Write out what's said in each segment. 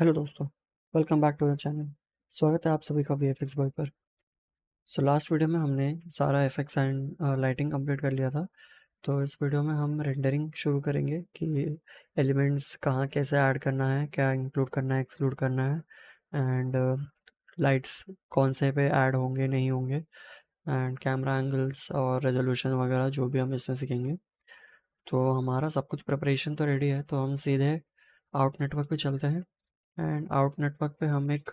Hello दोस्तों, welcome back to the channel. स्वागत है आप सभी का वीएफएक्स बॉय पर। लास्ट वीडियो में हमने सारा एफएक्स एंड लाइटिंग कंप्लीट कर लिया था। तो इस वीडियो में हम रेंडरिंग शुरू करेंगे कि एलिमेंट्स कहाँ कैसे ऐड करना है, क्या इंक्लूड करना है, एक्सक्लूड करना है, एंड लाइट्स कौन से पे ऐड होंगे नहीं होंगे, एंड कैमरा एंगल्स और रेजोल्यूशन वगैरह जो भी हम इसमें सीखेंगे। तो हमारा सब कुछ प्रिपरेशन तो रेडी है, तो हम सीधे आउट नेटवर्क पे चलते हैं। एंड आउट नेटवर्क पे हम एक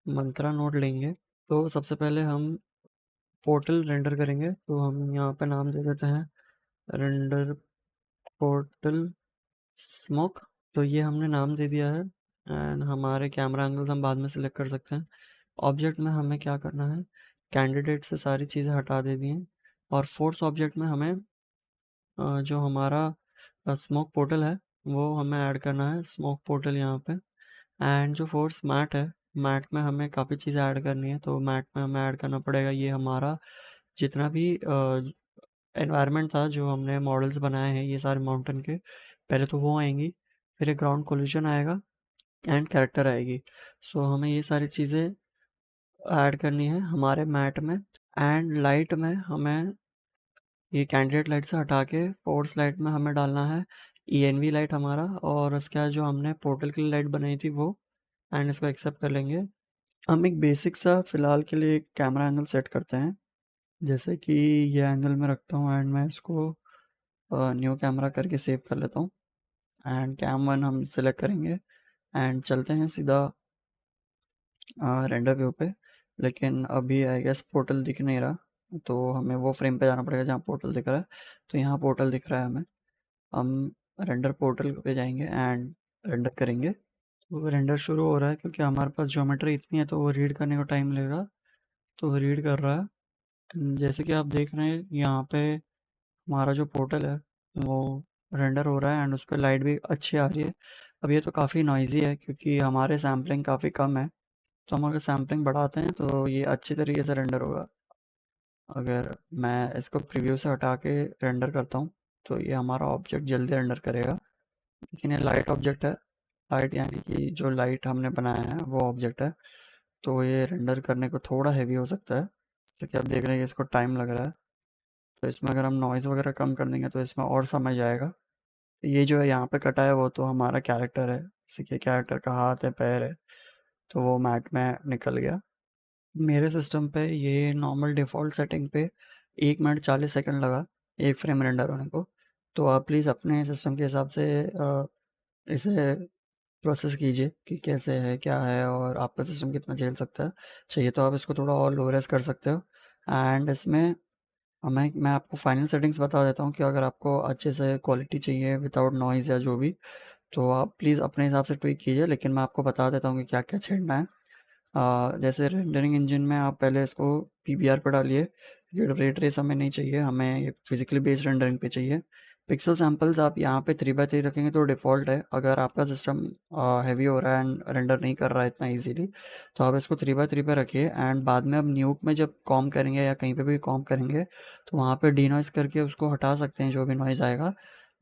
मंत्रा नोड लेंगे। तो सबसे पहले हम पोर्टल रेंडर करेंगे, तो हम यहाँ पे नाम दे देते हैं रेंडर पोर्टल स्मोक। तो ये हमने नाम दे दिया है। एंड हमारे कैमरा एंगल्स हम बाद में सिलेक्ट कर सकते हैं। ऑब्जेक्ट में हमें क्या करना है, कैंडिडेट से सारी चीज़ें हटा दे दी हैं। और फोर्स ऑब्जेक्ट में हमें जो हमारा स्मोक पोर्टल है वो हमें ऐड करना है, स्मोक पोर्टल यहाँ पे। एंड जो फोर्स मैट है, मैट में हमें काफ़ी चीज़ें ऐड करनी है, तो मैट में हमें ऐड करना पड़ेगा ये हमारा जितना भी एनवायरनमेंट था जो हमने मॉडल्स बनाए हैं ये सारे माउंटेन के, पहले तो वो आएंगी, फिर एक ग्राउंड कोलिजन आएगा एंड कैरेक्टर आएगी। हमें ये सारी चीज़ें ऐड करनी है हमारे मैट में। एंड लाइट में हमें ये कैंडिडेट लाइट से हटा के फोर्स लाइट में हमें डालना है ईएनवी लाइट हमारा, और उसके बाद जो हमने पोर्टल के लिए लाइट बनाई थी वो। एंड इसको एक्सेप्ट कर लेंगे। हम एक बेसिक सा फिलहाल के लिए कैमरा एंगल सेट करते हैं, जैसे कि ये एंगल में रखता हूँ एंड मैं इसको न्यू कैमरा करके सेव कर लेता हूँ। एंड कैम वन हम सिलेक्ट करेंगे एंड चलते हैं सीधा रेंडर व्यू पे। लेकिन अभी आई गेस पोर्टल दिख नहीं रहा, तो हमें वो फ्रेम पे जाना पड़ेगा जहाँ पोर्टल दिख रहा है। तो यहाँ पोर्टल दिख रहा है हमें। हम रेंडर पोर्टल पे जाएंगे एंड रेंडर करेंगे। तो रेंडर शुरू हो रहा है क्योंकि हमारे पास ज्योमेट्री इतनी है तो वो रीड करने को टाइम लगेगा। तो वो रीड कर रहा है। जैसे कि आप देख रहे हैं यहाँ पे हमारा जो पोर्टल है वो रेंडर हो रहा है एंड उस पर लाइट भी अच्छी आ रही है। अब ये तो काफ़ी नॉइज़ी है क्योंकि हमारे सैम्पलिंग काफ़ी कम है। तो हम अगर सैम्पलिंग बढ़ाते हैं तो ये अच्छी तरीके से रेंडर होगा। अगर मैं इसको प्रीव्यू से हटा के रेंडर करता हूँ तो ये हमारा ऑब्जेक्ट जल्दी रेंडर करेगा। लेकिन ये लाइट ऑब्जेक्ट है, लाइट यानी कि जो लाइट हमने बनाया है वो ऑब्जेक्ट है, तो ये रेंडर करने को थोड़ा हैवी हो सकता है। जैसे कि आप देख रहे हैं कि इसको टाइम लग रहा है। तो इसमें अगर हम नॉइज़ वगैरह कम कर देंगे तो इसमें और समय जाएगा। ये जो है यहाँ पे कटा है वो तो हमारा कैरेक्टर है, जैसे कि कैरेक्टर का हाथ है, पैर है, तो वो मैट में निकल गया। मेरे सिस्टम पे ये नॉर्मल डिफ़ॉल्ट सेटिंग पे 1 मिनट 40 सेकंड लगा एक फ्रेम रेंडर होने को। तो आप प्लीज़ अपने सिस्टम के हिसाब से इसे प्रोसेस कीजिए कि कैसे है, क्या है और आपका सिस्टम कितना झेल सकता है। चाहिए तो आप इसको थोड़ा और लो रेज़ कर सकते हो। एंड इसमें मैं आपको फाइनल सेटिंग्स बता देता हूँ कि अगर आपको अच्छे से क्वालिटी चाहिए विदाउट नॉइज़ या जो भी, तो आप प्लीज़ अपने हिसाब से ट्विक कीजिए। लेकिन मैं आपको बता देता हूँ कि क्या-क्या छेड़ना है। जैसे रेंडरिंग इंजन में आप पहले इसको पीबीआर पे डालिए क्योंकि रे ट्रेस हमें नहीं चाहिए, हमें ये फिजिकली बेस्ड रेंडरिंग पे चाहिए। पिक्सल सैंपल्स आप यहाँ पे 3x3 रखेंगे तो डिफ़ॉल्ट है। अगर आपका सिस्टम हैवी हो रहा है एंड रेंडर नहीं कर रहा है इतना इजीली, तो आप इसको 3x3 पे रखिए। एंड बाद में अब न्यूक में जब कॉम करेंगे या कहीं पे भी कॉम करेंगे तो वहाँ पे डीनॉइस करके उसको हटा सकते हैं जो भी नॉइज़ आएगा।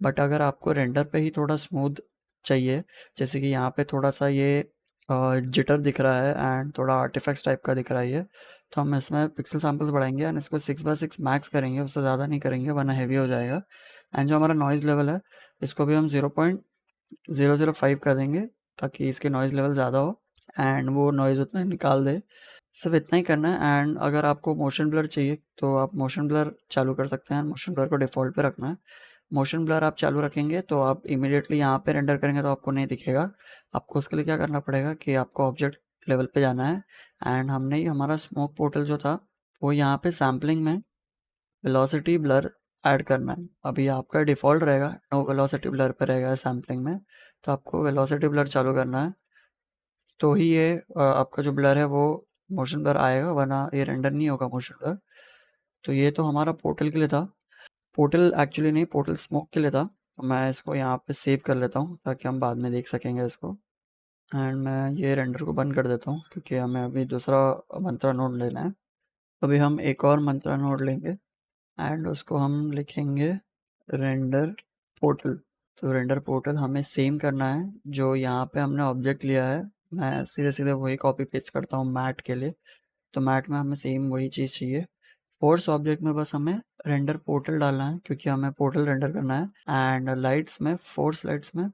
बट अगर आपको रेंडर पे ही थोड़ा स्मूथ चाहिए, जैसे कि यहाँ पे थोड़ा सा ये जिटर दिख रहा है एंड थोड़ा आर्टिफैक्ट्स टाइप का दिख रहा है ये, तो हम इसमें पिक्सल सैंपल्स बढ़ाएंगे एंड इसको 6x6 मैक्स करेंगे, उससे ज़्यादा नहीं करेंगे वरना हैवी हो जाएगा। एंड जो हमारा नॉइज़ लेवल है इसको भी हम 0.005 कर देंगे ताकि इसके नॉइज़ लेवल ज़्यादा हो एंड वो नॉइज़ उतना निकाल दे। सिर्फ इतना ही करना है। एंड अगर आपको मोशन ब्लर चाहिए तो आप मोशन ब्लर चालू कर सकते हैं। मोशन ब्लर को डिफ़ॉल्ट पे रखना है। मोशन ब्लर आप चालू रखेंगे तो आप इमीडिएटली यहाँ पे रेंडर करेंगे तो आपको नहीं दिखेगा। आपको उसके लिए क्या करना पड़ेगा कि आपको ऑब्जेक्ट लेवल पे जाना है एंड हमने ही हमारा स्मोक पोर्टल जो था वो यहाँ पे सैम्पलिंग में वेलोसिटी ब्लर ऐड करना है। अभी आपका डिफ़ॉल्ट रहेगा नो वेलोसिटी ब्लर पे रहेगा सैम्पलिंग में, तो आपको वेलोसिटी ब्लर चालू करना है। तो ही ये आपका जो ब्लर है वो मोशन ब्लर आएगा, वरना ये रेंडर नहीं होगा मोशन ब्लर। तो ये तो हमारा पोर्टल के लिए था। पोर्टल एक्चुअली नहीं, पोर्टल स्मोक के लिए था। तो मैं इसको यहाँ पे सेव कर लेता हूँ ताकि हम बाद में देख सकेंगे इसको। एंड मैं ये रेंडर को बंद कर देता हूँ क्योंकि हमें अभी दूसरा मंत्रा नोड लेना है। अभी हम एक और मंत्रा नोड लेंगे एंड उसको हम लिखेंगे रेंडर पोर्टल। तो रेंडर पोर्टल हमें सेम करना है, जो यहाँ पे हमने ऑब्जेक्ट लिया है मैं सीधे सीधे वही कॉपी पेस्ट करता हूँ मैट के लिए। तो मैट में हमें सेम वही चीज़ चाहिए। फोर्स ऑब्जेक्ट में बस हमें रेंडर पोर्टल डालना है, क्योंकि हमें पोर्टल रेंडर करना है। एंड लाइट्स में, फोर्स लाइट्स में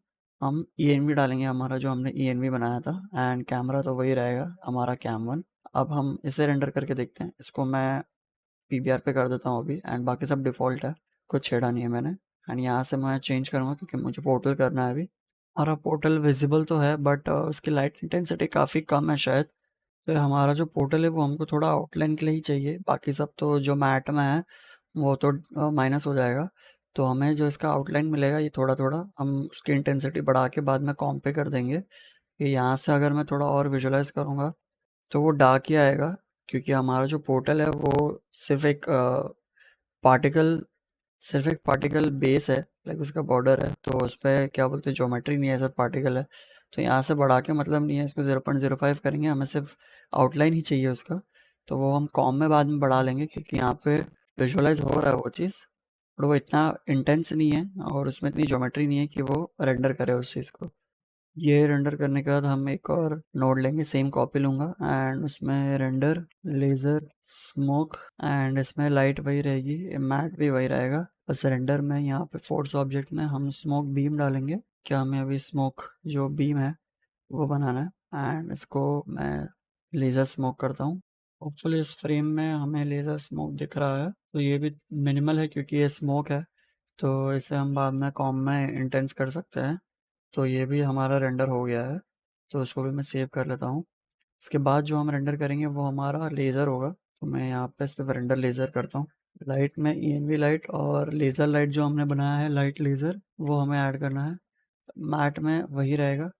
हम ENV डालेंगे, हमारा जो हमने ENV बनाया था। एंड कैमरा तो वही रहेगा हमारा कैम 1। अब हम इसे रेंडर करके देखते हैं। इसको मैं PBR पे कर देता हूँ अभी, एंड बाकी सब डिफ़ॉल्ट है, कुछ छेड़ा नहीं है मैंने। एंड यहाँ से मैं चेंज करूँगा क्योंकि मुझे पोर्टल करना है अभी। हमारा पोर्टल विजिबल तो है, बट उसकी लाइट इंटेंसिटी काफ़ी कम है शायद। तो हमारा जो पोर्टल है वो हमको थोड़ा आउटलाइन के लिए ही चाहिए, बाकी सब तो जो मैट में है वो तो माइनस हो जाएगा। तो हमें जो इसका आउटलाइन मिलेगा ये थोड़ा थोड़ा हम उसकी इंटेंसिटी बढ़ा के बाद में कॉम पे कर देंगे। कि यहाँ से अगर मैं थोड़ा और विजुलाइज करूँगा तो वो डार्क ही आएगा, क्योंकि हमारा जो पोर्टल है वो सिर्फ एक पार्टिकल सिर्फ एक पार्टिकल बेस है, लाइक उसका बॉर्डर है, तो उस पर क्या बोलते हैं ज्योमेट्री नहीं है, सिर्फ पार्टिकल है। तो यहाँ से बढ़ा के मतलब नहीं है, इसको 0.05 करेंगे, हमें सिर्फ आउटलाइन ही चाहिए उसका। तो वो हम कॉम में बाद में बढ़ा लेंगे, क्योंकि यहाँ पे विजुअलाइज हो रहा है वो चीज़, और वो इतना इंटेंस नहीं है और उसमें इतनी ज्योमेट्री नहीं है कि वो रेंडर करे उस चीज़ को। ये रेंडर करने के बाद हम एक और नोड लेंगे, सेम कॉपी लूँगा एंड उसमें रेंडर लेज़र स्मोक, एंड इसमें लाइट वही रहेगी, मैट भी वही रहेगा। बस रेंडर में यहाँ पे फोर्स ऑब्जेक्ट में हम स्मोक बीम डालेंगे। क्या हमें अभी स्मोक जो बीम है वो बनाना है, एंड इसको मैं लेज़र स्मोक करता हूँ। होपफुली इस फ्रेम में हमें लेज़र स्मोक दिख रहा है, तो ये भी मिनिमल है क्योंकि ये स्मोक है, तो इसे हम बाद में कॉम में इंटेंस कर सकते हैं। तो ये भी हमारा रेंडर हो गया है, तो इसको भी मैं सेव कर लेता हूँ। इसके बाद जो हम रेंडर करेंगे वो हमारा लेज़र होगा, तो मैं यहाँ पे सिर्फ रेंडर लेज़र करता हूँ। लाइट में ENV लाइट और लेज़र लाइट जो हमने बनाया है लाइट लेज़र, वो हमें ऐड करना है। मैट में वही रहेगा,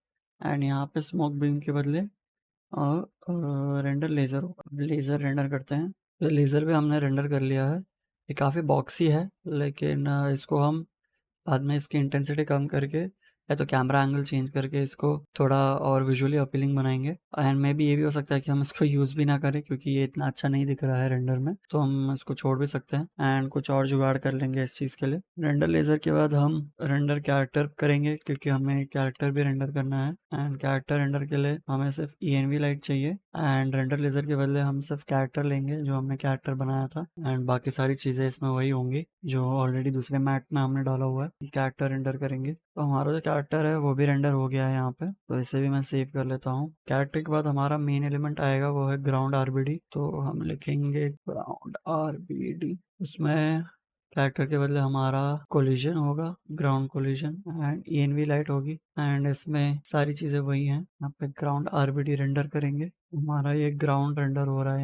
एंड यहाँ पे स्मोक बीम के बदले रेंडर लेज़र होगा। लेज़र रेंडर करते हैं, तो लेज़र भी हमने रेंडर कर लिया है। ये काफ़ी बॉक्सी है, लेकिन इसको हम बाद में इसकी इंटेंसिटी कम करके या तो कैमरा एंगल चेंज करके इसको थोड़ा और विजुअली अपीलिंग बनाएंगे। एंड मे बी ये भी हो सकता है कि हम इसको यूज़ भी ना करें, क्योंकि ये इतना अच्छा नहीं दिख रहा है रेंडर में, तो हम इसको छोड़ भी सकते हैं एंड कुछ और जुगाड़ कर लेंगे इस चीज़ के लिए। रेंडर लेज़र के बाद हम रेंडर कैरेक्टर करेंगे, क्योंकि हमें कैरेक्टर भी रेंडर करना है। एंड कैरेक्टर रेंडर के लिए हमें सिर्फ ENV लाइट चाहिए, एंड रेंडर लेज़र के बदले हम सिर्फ कैरेक्टर लेंगे जो हमने कैरेक्टर बनाया था, एंड बाकी सारी चीज़ें इसमें वही होंगी जो ऑलरेडी दूसरे मैट में हमने डाला हुआ है। कैरेक्टर रेंडर करेंगे, तो हमारा जो कैरेक्टर है वो भी रेंडर हो गया है यहाँ पे, तो इसे भी मैं सेव कर लेता हूँ। कैरेक्टर के बाद हमारा मेन एलिमेंट आएगा, वो है ग्राउंड RBD। तो हम लिखेंगे ग्राउंड RBD। उसमें कैरेक्टर के बदले हमारा कोलिजन होगा, ground collision, and ENV light होगी, एंड इसमें सारी चीज़ें वही हैं। यहाँ पे ग्राउंड RBD रेंडर करेंगे, हमारा ये ग्राउंड रेंडर हो रहा है।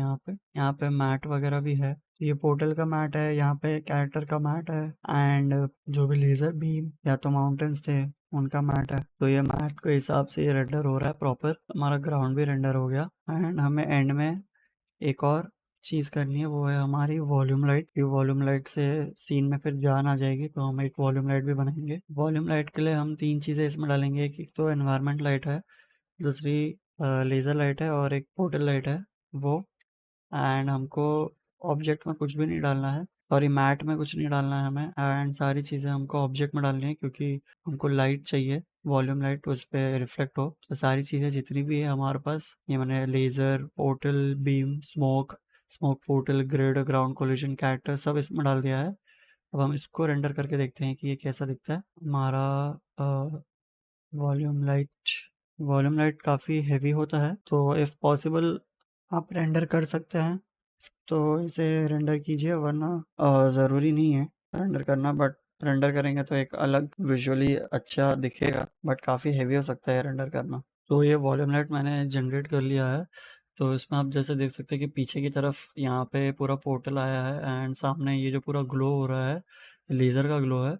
यहाँ पे मैट वगैरह भी है, ये पोर्टल का मैट है, यहाँ पे कैरेक्टर का मैट है, एंड जो भी लेजर बीम या तो माउंटेन्स थे उनका मैट है। तो ये मैट के हिसाब से ये रेंडर हो रहा है प्रॉपर। हमारा ग्राउंड भी रेंडर हो गया, एंड हमें एंड में एक और चीज़ करनी है, वो है हमारी वॉल्यूम लाइट। ये वॉल्यूम लाइट से सीन में फिर जान आ जाएगी, तो हम एक वॉल्यूम लाइट भी बनाएंगे। वॉल्यूम लाइट के लिए हम तीन चीज़ें इसमें डालेंगे, एक तो एनवायरनमेंट लाइट है, दूसरी लेज़र लाइट है, और एक पोर्टल लाइट है वो। एंड हमको ऑब्जेक्ट में कुछ भी नहीं डालना है, सॉरी मैट में कुछ नहीं डालना है हमें, एंड सारी चीज़ें हमको ऑब्जेक्ट में डालनी है, क्योंकि हमको लाइट चाहिए, वॉल्यूम लाइट उस पर रिफ्लेक्ट हो। तो सारी चीज़ें जितनी भी है हमारे पास, ये मैंने laser, portal, beam, smoke, smoke portal, grid, ground collision, character सब इसमें डाल दिया है। अब हम इसको रेंडर करके देखते हैं कि ये कैसा दिखता है हमारा। वॉल्यूम लाइट वॉल्यूम लाइट काफ़ी हैवी होता है, तो इफ़ पॉसिबल आप रेंडर कर सकते हैं तो इसे रेंडर कीजिए, वरना ज़रूरी नहीं है रेंडर करना, बट रेंडर करेंगे तो एक अलग विजुअली अच्छा दिखेगा, बट काफ़ी हैवी हो सकता है रेंडर करना। तो ये वॉल्यूम लाइट मैंने जनरेट कर लिया है। तो इसमें आप जैसे देख सकते हैं कि पीछे की तरफ यहाँ पे पूरा पोर्टल आया है, एंड सामने ये जो पूरा ग्लो हो रहा है लेज़र का ग्लो है,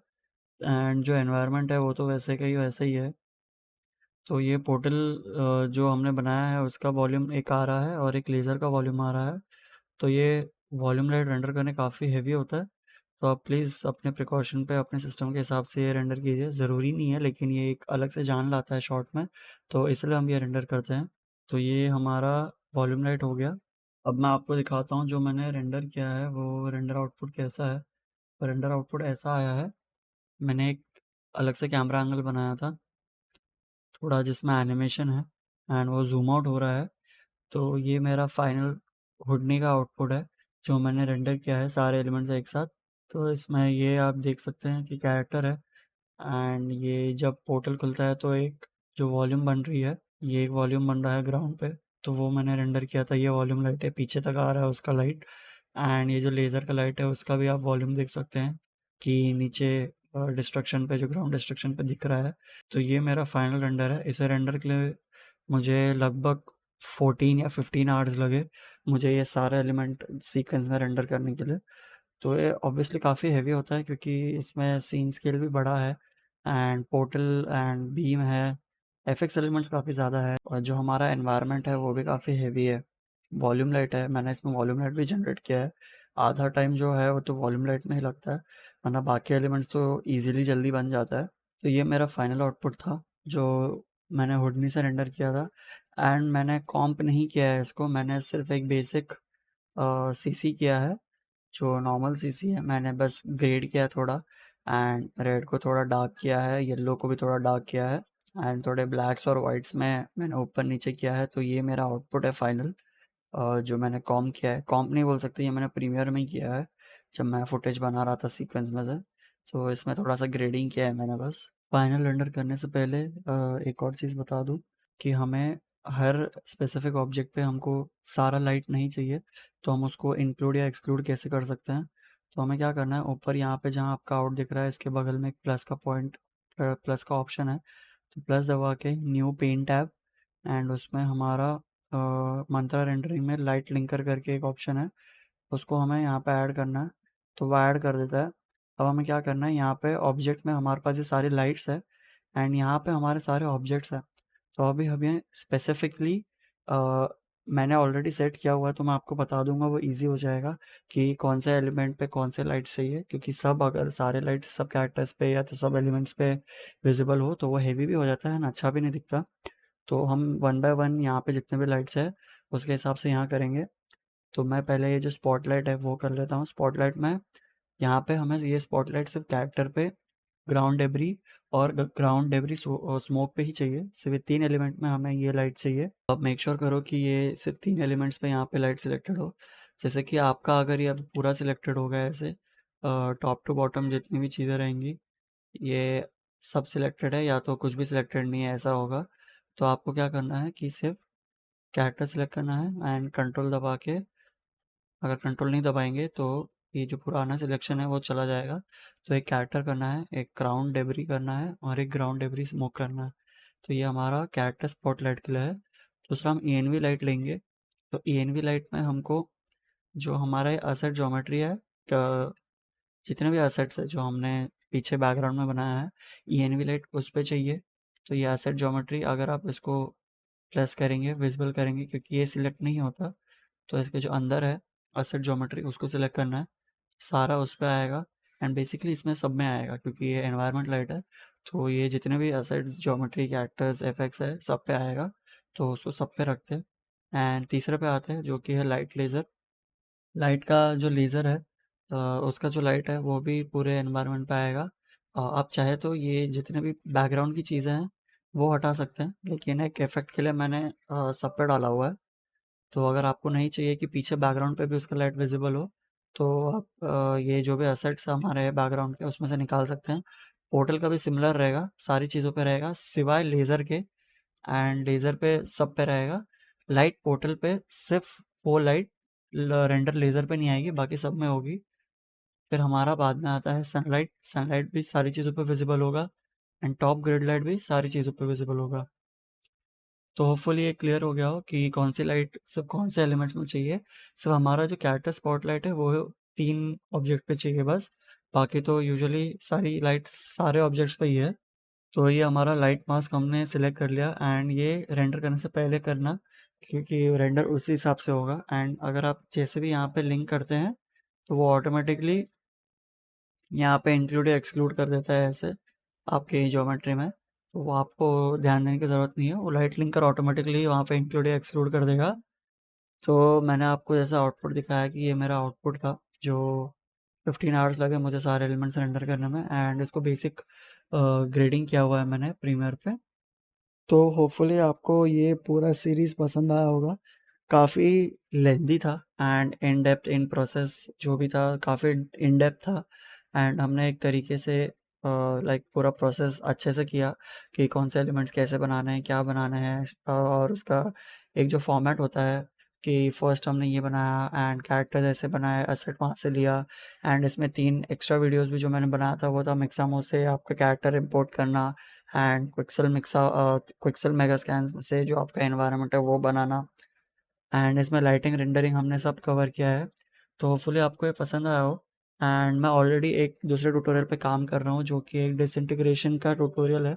एंड जो एनवायरनमेंट है वो तो वैसे का ही वैसे ही है। तो ये पोर्टल जो हमने बनाया है उसका वॉल्यूम एक आ रहा है और एक लेज़र का वॉल्यूम आ रहा है। तो ये वॉल्यूम लाइट रेंडर करने काफ़ी हेवी होता है, तो आप प्लीज़ अपने प्रिकॉशन पे अपने सिस्टम के हिसाब से ये रेंडर कीजिए। ज़रूरी नहीं है, लेकिन ये एक अलग से जान लाता है शॉर्ट में, तो इसलिए हम ये रेंडर करते हैं। तो ये हमारा वॉल्यूम लाइट हो गया। अब मैं आपको दिखाता हूँ जो मैंने रेंडर किया है वो रेंडर आउटपुट कैसा है। रेंडर आउटपुट ऐसा आया है। मैंने एक अलग से कैमरा एंगल बनाया था थोड़ा, जिसमें एनिमेशन है एंड वो ज़ूम आउट हो रहा है। तो ये मेरा फाइनल हुडनी का आउटपुट है जो मैंने रेंडर किया है सारे एलिमेंट्स एक साथ। तो इसमें ये आप देख सकते हैं कि कैरेक्टर है एंड ये जब पोर्टल खुलता है तो एक जो वॉल्यूम बन रही है, ये एक वॉल्यूम बन रहा है ग्राउंड पे, तो वो मैंने रेंडर किया था। ये वॉल्यूम लाइट है, पीछे तक आ रहा है उसका लाइट। एंड ये जो लेज़र का लाइट है उसका भी आप वॉल्यूम देख सकते हैं कि नीचे डिस्ट्रक्शन पे, जो ग्राउंड डिस्ट्रक्शन पे दिख रहा है। तो ये मेरा फाइनल रेंडर है। इसे रेंडर के लिए मुझे लगभग 14 या 15 आवर्स लगे, मुझे ये सारे एलिमेंट सीक्वेंस में रेंडर करने के लिए। तो ये ऑब्वियसली काफ़ी हैवी होता है क्योंकि इसमें सीन स्केल भी बड़ा है एंड पोर्टल एंड बीम है, एफएक्स एलिमेंट्स काफ़ी ज़्यादा है, और जो हमारा एनवायरनमेंट है वो भी काफ़ी हैवी है। वॉल्यूम लाइट है, मैंने इसमें वॉल्यूम लाइट भी जनरेट किया है। आधा टाइम जो है वो तो वॉल्यूम लाइट में ही लगता है, वरना बाकी एलिमेंट्स तो ईजिली जल्दी बन जाता है। तो ये मेरा फाइनल आउटपुट था जो मैंने हुडनी से रेंडर किया था। एंड मैंने कॉम्प नहीं किया है इसको, मैंने सिर्फ एक बेसिक सीसी किया है, जो नॉर्मल सीसी है। मैंने बस ग्रेड किया है थोड़ा, एंड रेड को थोड़ा डार्क किया है, येलो को भी थोड़ा डार्क किया है, एंड थोड़े ब्लैक्स और वाइट्स में मैंने ऊपर नीचे किया है। तो ये मेरा आउटपुट है फाइनल, जो मैंने कॉम्प किया है। कॉम्प नहीं बोल सकते, ये मैंने प्रीमियर में ही किया है जब मैं फुटेज बना रहा था सीक्वेंस में से। तो इसमें थोड़ा सा ग्रेडिंग किया है मैंने बस। फाइनल रेंडर करने से पहले एक और चीज़ बता दूं कि हमें हर स्पेसिफिक ऑब्जेक्ट पे हमको सारा लाइट नहीं चाहिए, तो हम उसको इंक्लूड या एक्सक्लूड कैसे कर सकते हैं। तो हमें क्या करना है, ऊपर यहाँ पे जहाँ आपका आउट दिख रहा है इसके बगल में एक प्लस का पॉइंट, प्लस का ऑप्शन है, तो प्लस दबा के न्यू पेन टैब, एंड उसमें हमारा मंत्रा रेंडरिंग में लाइट लिंकर करके एक ऑप्शन है, उसको हमें यहाँ पे ऐड करना है। तो वो ऐड कर देता है। अब हमें क्या करना है, यहाँ पे ऑब्जेक्ट में हमारे पास ये सारी लाइट्स है एंड यहाँ पे हमारे सारे ऑब्जेक्ट्स हैं। तो अभी हमें स्पेसिफिकली मैंने ऑलरेडी सेट किया हुआ है, तो मैं आपको बता दूंगा, वो इजी हो जाएगा कि कौन से एलिमेंट पे कौन से लाइट्स चाहिए, क्योंकि सब अगर सारे लाइट्स सब कैरेक्टर्स पे या तो सब एलिमेंट्स पे विजिबल हो तो वो हैवी भी हो जाता है ना, अच्छा भी नहीं दिखता। तो हम वन बाय वन यहाँ पे जितने भी लाइट्स है उसके हिसाब से यहाँ करेंगे। तो मैं पहले ये जो स्पॉटलाइट है वो कर लेता हूँ। स्पॉटलाइट में यहाँ पे हमें ये स्पॉटलाइट सिर्फ कैरेक्टर पे, ग्राउंड डेबरी और ग्राउंड डेबरी स्मोक पे ही चाहिए। सिर्फ 3 एलिमेंट में हमें ये लाइट चाहिए। अब मेक श्योर करो कि ये सिर्फ 3 एलिमेंट्स पे यहाँ पे लाइट सिलेक्टेड हो। जैसे कि आपका अगर ये अब पूरा सिलेक्टेड होगा ऐसे टॉप टू बॉटम जितनी भी चीज़ें रहेंगी ये सब सिलेक्टेड है, या तो कुछ भी सिलेक्टेड नहीं है ऐसा होगा, तो आपको क्या करना है कि सिर्फ कैरेक्टर सिलेक्ट करना है एंड कंट्रोल दबा के, अगर कंट्रोल नहीं दबाएंगे तो ये जो पुराना सिलेक्शन है वो चला जाएगा। तो एक कैरेक्टर करना है, एक ग्राउंड डेबरी करना है और एक ग्राउंड डेबरी स्मोक करना है। तो ये हमारा कैरेक्टर स्पॉटलाइट के लिए है। दूसरा हम ENV लाइट लेंगे। तो ENV लाइट में हमको जो हमारा असेट ज्योमेट्री है, जितने भी असेट्स है जो हमने पीछे बैकग्राउंड में बनाया है, ENV लाइट उस पर चाहिए। तो ये असेट ज्योमेट्री अगर आप इसको प्रेस करेंगे, विजिबल करेंगे, क्योंकि ये सिलेक्ट नहीं होता, तो इसके जो अंदर है असेट ज्योमेट्री उसको सिलेक्ट करना है, सारा उस पर आएगा। एंड बेसिकली इसमें सब में आएगा क्योंकि ये एनवायरनमेंट लाइट है, तो ये जितने भी असेट्स ज्योमेट्री के एक्टर्स एफेक्ट्स है सब पे आएगा। तो उसको सब पे रखते हैं। एंड तीसरे पे आते हैं जो कि है लाइट लेज़र। लाइट का जो लेज़र है उसका जो लाइट है वो भी पूरे एनवायरनमेंट पे आएगा। आप चाहे तो ये जितने भी बैकग्राउंड की चीज़ें हैं वो हटा सकते हैं, लेकिन एक इफेक्ट के लिए मैंने सब पे डाला हुआ है। तो अगर आपको नहीं चाहिए कि पीछे बैकग्राउंड पे भी उसका लाइट विजिबल हो, तो आप ये जो भी असेट्स हमारे बैकग्राउंड के उसमें से निकाल सकते हैं। पोर्टल का भी सिमिलर रहेगा, सारी चीज़ों पे रहेगा सिवाय लेज़र के, एंड लेज़र पे सब पे रहेगा। लाइट पोर्टल पे सिर्फ वो लाइट रेंडर लेज़र पे नहीं आएगी, बाकी सब में होगी। फिर हमारा बाद में आता है सनलाइट। सनलाइट भी सारी चीज़ों पे विजिबल होगा एंड टॉप ग्रिड लाइट भी सारी चीज़ों पे विजिबल होगा। तो होपफुली ये क्लियर हो गया हो कि कौन सी लाइट सब कौन से एलिमेंट्स में चाहिए। सिर्फ हमारा जो कैरेक्टर स्पॉटलाइट है वो 3 ऑब्जेक्ट पे चाहिए बस, बाकी तो यूजुअली सारी लाइट्स सारे ऑब्जेक्ट्स पे ही है। तो ये हमारा लाइट मास्क हमने सिलेक्ट कर लिया एंड ये रेंडर करने से पहले करना, क्योंकि रेंडर उसी हिसाब से होगा। एंड अगर आप जैसे भी यहाँ पे लिंक करते हैं तो वो ऑटोमेटिकली यहाँ पे इंक्लूड या एक्सक्लूड कर देता है ऐसे आपके ज्योमेट्री में। तो वो आपको ध्यान देने की ज़रूरत नहीं है, वो लाइट लिंकर ऑटोमेटिकली वहाँ पे इंक्लूड या एक्सक्लूड कर देगा। तो मैंने आपको जैसा आउटपुट दिखाया कि ये मेरा आउटपुट था जो 15 आवर्स लगे मुझे सारे एलिमेंट्स रेंडर करने में। एंड इसको बेसिक ग्रेडिंग किया हुआ है मैंने प्रीमियर पे। तो होपफुली आपको ये पूरा सीरीज़ पसंद आया होगा। काफ़ी लेंदी था and in depth in process जो भी था काफ़ी इन डेप्थ था, एंड हमने एक तरीके से लाइक पूरा प्रोसेस अच्छे से किया कि कौन से एलिमेंट्स कैसे बनाने हैं, क्या बनाना है, और उसका एक जो फॉर्मेट होता है कि फर्स्ट हमने ये बनाया एंड कैरेक्टर्स ऐसे बनाए, एसेट वहाँ से लिया। एंड इसमें 3 एक्स्ट्रा वीडियोस भी जो मैंने बनाया था वो था मिक्सामो से आपका कैरेक्टर इंपोर्ट करना, एंड क्विक्सेल मेगा स्कैन से जो आपका एनवायरनमेंट है वो बनाना, एंड इसमें लाइटिंग रेंडरिंग हमने सब कवर किया है। तो होपफुली आपको ये पसंद आया हो। एंड मैं ऑलरेडी एक दूसरे ट्यूटोरियल पे काम कर रहा हूँ जो कि एक डिसइंटीग्रेशन का ट्यूटोरियल है,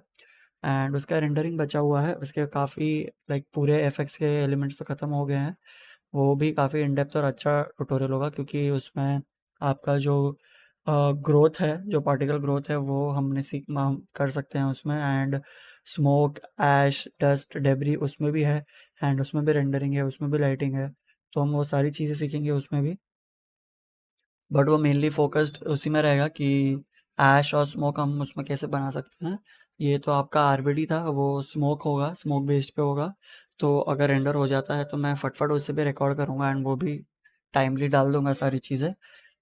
एंड उसका रेंडरिंग बचा हुआ है। उसके काफ़ी लाइक पूरे एफएक्स के एलिमेंट्स तो ख़त्म हो गए हैं। वो भी काफ़ी इन डेप्थ और अच्छा ट्यूटोरियल होगा क्योंकि उसमें आपका जो ग्रोथ है, जो पार्टिकल ग्रोथ है वो हम कर सकते हैं उसमें, and smoke, ash, dust, debris उसमें भी है, एंड उसमें भी रेंडरिंग है, उसमें भी लाइटिंग है। तो हम वो सारी चीज़ें सीखेंगे उसमें भी, बट वो मेनली फोकस्ड उसी में रहेगा कि ऐश और स्मोक हम उसमें कैसे बना सकते हैं। ये तो आपका आरबीडी था, वो स्मोक होगा, स्मोक बेस्ड पे होगा। तो अगर रेंडर हो जाता है तो मैं फटफट उसे भी रिकॉर्ड करूँगा एंड वो भी टाइमली डाल दूंगा सारी चीज़ें।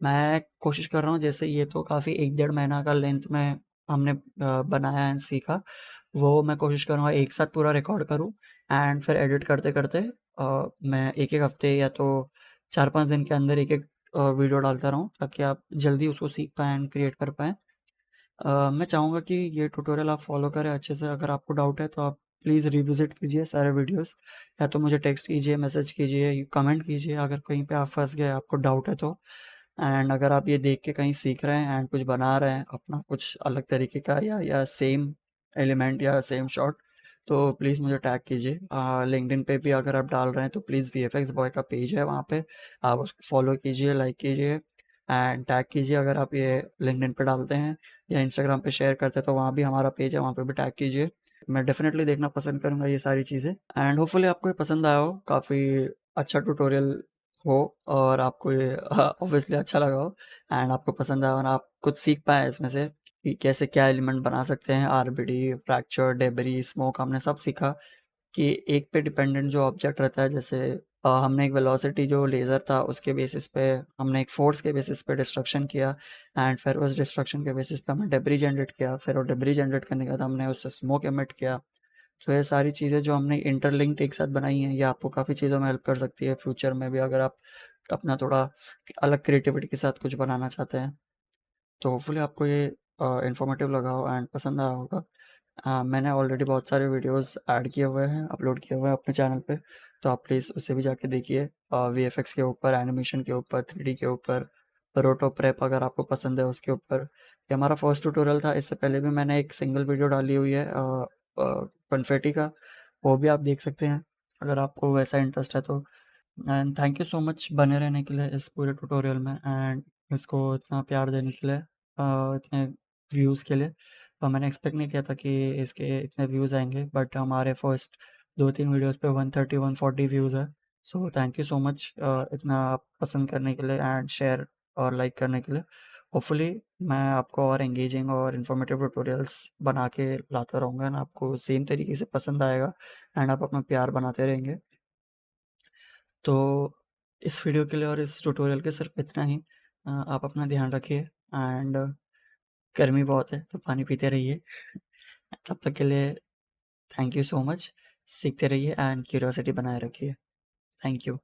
मैं कोशिश कर रहा हूँ, जैसे ये तो काफ़ी 1 डेढ़ महीना का लेंथ में हमने बनाया एंड सीखा, वो मैं कोशिश करूँगा एक साथ पूरा रिकॉर्ड करूँ, एंड फिर एडिट करते करते मैं एक एक हफ्ते या तो 4 5 दिन के अंदर एक एक वीडियो डालता रहूँ ताकि आप जल्दी उसको सीख पाएँ एंड क्रिएट कर पाएँ। मैं चाहूँगा कि ये ट्यूटोरियल आप फॉलो करें अच्छे से। अगर आपको डाउट है तो आप प्लीज़ रिविज़िट कीजिए सारे वीडियोस, या तो मुझे टेक्स्ट कीजिए, मैसेज कीजिए, कमेंट कीजिए अगर कहीं पे आप फँस गए, आपको डाउट है तो। एंड अगर आप ये देख के कहीं सीख रहे हैं एंड कुछ बना रहे हैं अपना कुछ अलग तरीके का, या सेम एलिमेंट या सेम शॉट, तो प्लीज़ मुझे टैग कीजिए। लिंक्डइन पे भी अगर आप डाल रहे हैं तो प्लीज़ वीएफएक्स बॉय का पेज है वहाँ पे, आप उसको फॉलो कीजिए, लाइक कीजिए एंड टैग कीजिए। अगर आप ये लिंक्डइन पे डालते हैं या इंस्टाग्राम पे शेयर करते हैं तो वहाँ भी हमारा पेज है, वहाँ पे भी टैग कीजिए। मैं डेफिनेटली देखना पसंद करूँगा ये सारी चीज़ें, एंड होपफुली आपको ये पसंद आया हो। काफ़ी अच्छा ट्यूटोरियल हो और आपको ये ऑब्वियसली अच्छा लगा हो, एंड आपको पसंद आया और आप कुछ सीख पाए इसमें से कि कैसे क्या एलिमेंट बना सकते हैं। आरबीडी, फ्रैक्चर, डेबरी, स्मोक हमने सब सीखा कि एक पे डिपेंडेंट जो ऑब्जेक्ट रहता है, जैसे हमने एक वेलोसिटी जो लेज़र था उसके बेसिस पे, हमने एक फोर्स के बेसिस पे डिस्ट्रक्शन किया, एंड फिर उस डिस्ट्रक्शन के बेसिस पे हमने डेबरी जनरेट किया, फिर वो डेबरी जनरेट करने के बाद हमने उससे स्मोक एमिट किया। तो ये सारी चीज़ें जो हमने इंटरलिंक्ड एक साथ बनाई हैं, ये आपको काफ़ी चीज़ों में हेल्प कर सकती है फ्यूचर में भी, अगर आप अपना थोड़ा अलग क्रिएटिविटी के साथ कुछ बनाना चाहते हैं। तो होपफुली आपको ये इन्फॉर्मेटिव लगा हो एंड पसंद आया होगा। मैंने ऑलरेडी बहुत सारे वीडियोस ऐड किए हुए हैं, अपलोड किए हुए हैं अपने चैनल पे, तो आप प्लीज़ उसे भी जाके देखिए। वीएफएक्स के ऊपर, एनिमेशन के ऊपर, 3D के ऊपर, रोटो प्रेप अगर आपको पसंद है उसके ऊपर। ये हमारा फर्स्ट ट्यूटोरियल था, इससे पहले भी मैंने एक सिंगल वीडियो डाली हुई है कन्फेटी का, वो भी आप देख सकते हैं अगर आपको वैसा इंटरेस्ट है तो। And thank you so much बने रहने के लिए इस पूरे ट्यूटोरियल में, एंड इसको इतना प्यार देने के लिए, इतने व्यूज़ के लिए। मैंने एक्सपेक्ट नहीं किया था कि इसके इतने व्यूज़ आएंगे, बट हमारे फर्स्ट 2 3 वीडियोस पे 130 140 व्यूज़ है। So thank you so much इतना आप पसंद करने के लिए एंड शेयर और लाइक करने के लिए। होपफुली मैं आपको और एंगेजिंग और इन्फॉर्मेटिव ट्यूटोरियल्स बना के लाता रहूँगा एंड आपको सेम तरीके से पसंद आएगा, एंड आप अपना प्यार बनाते रहेंगे। तो इस वीडियो के लिए और इस ट्यूटोरियल के सिर्फ इतना ही। आप अपना ध्यान रखिए, एंड गर्मी बहुत है तो पानी पीते रहिए। तब तक के लिए थैंक यू सो मच। सीखते रहिए एंड क्यूरियोसिटी बनाए रखिए। Thank you.